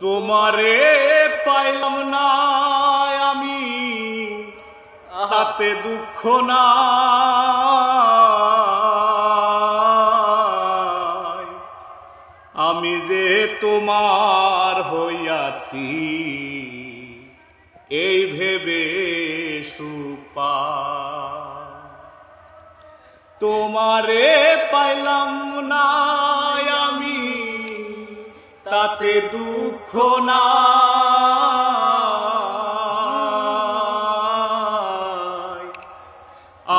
তোমারে পাইলাম না আমি, তাতে দুঃখ নাই। আমি যে তোমার হইয়াছি এই ভেবে সুখ পাই। তোমারে পাইলাম না আমি, তাতে দুঃখ নাই।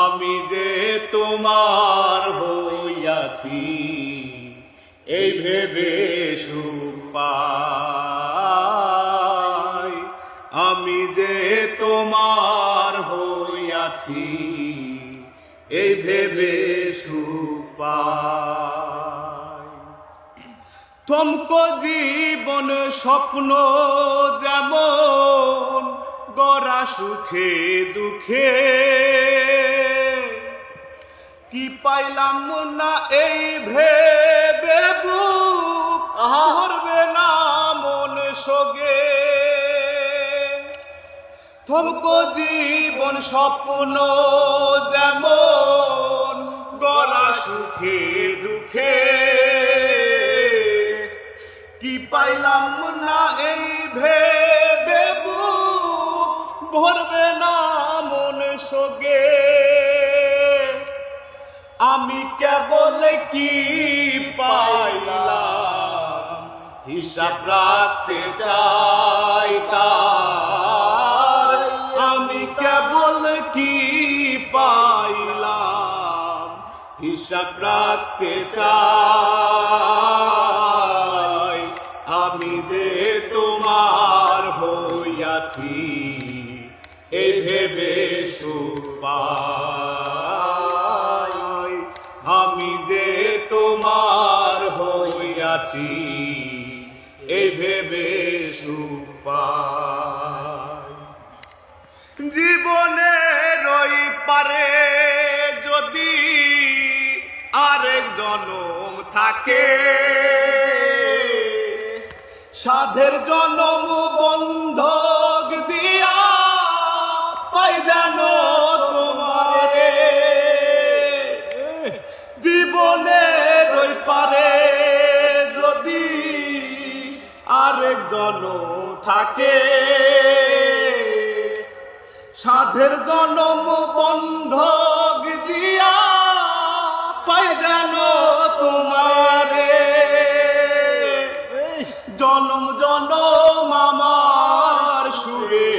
আমি যে তোমার হইয়াছি এই ভেবে সুখ পাই। আমি যে তোমার হইয়াছি এই ভেবে সুখ পাই। থমকো জীবন স্বপ্ন যেমন গড়া সুখে দুঃখে, কি পাইলাম না এই ভেবে বুক ধরবে না মন সোগে। থমকো জীবন স্বপ্ন যেমন গড়া সুখে দুঃখে, কি পাইলাম না এই ভেবে বুক ভরবে না মন সোগে। আমি কেবল কি পাইলাম হিসাব রাখতে চাই তার। আমি কেবল কি পাইলাম হিসাব রাখতে চাই। আমি যে তোমার হইয়াছি এই ভেবে সুখ পাই। আমি যে তোমার হইয়াছি এই ভেবে সুখ পাই। জীবনের ওই পারে যদি আরেক জনম থাকে, সাধের জনম বন্ধক দিয়া পাই যেন তোমারে। জীবনের ওই পারে যদি আরেক জনম থাকে, সাধের জনম বন্ধক দিয়া পাই যেন তোমারে। জনম জনম আমার সুরে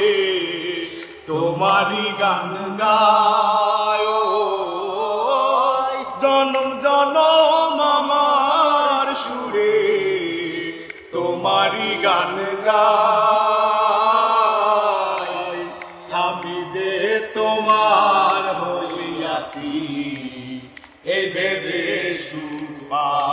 তোমারি গান গায়। জনম জনম আমার সুরে তোমারি গান গায়। আমি যে তোমার হইয়াছি এই ভেবে সুখ পাই।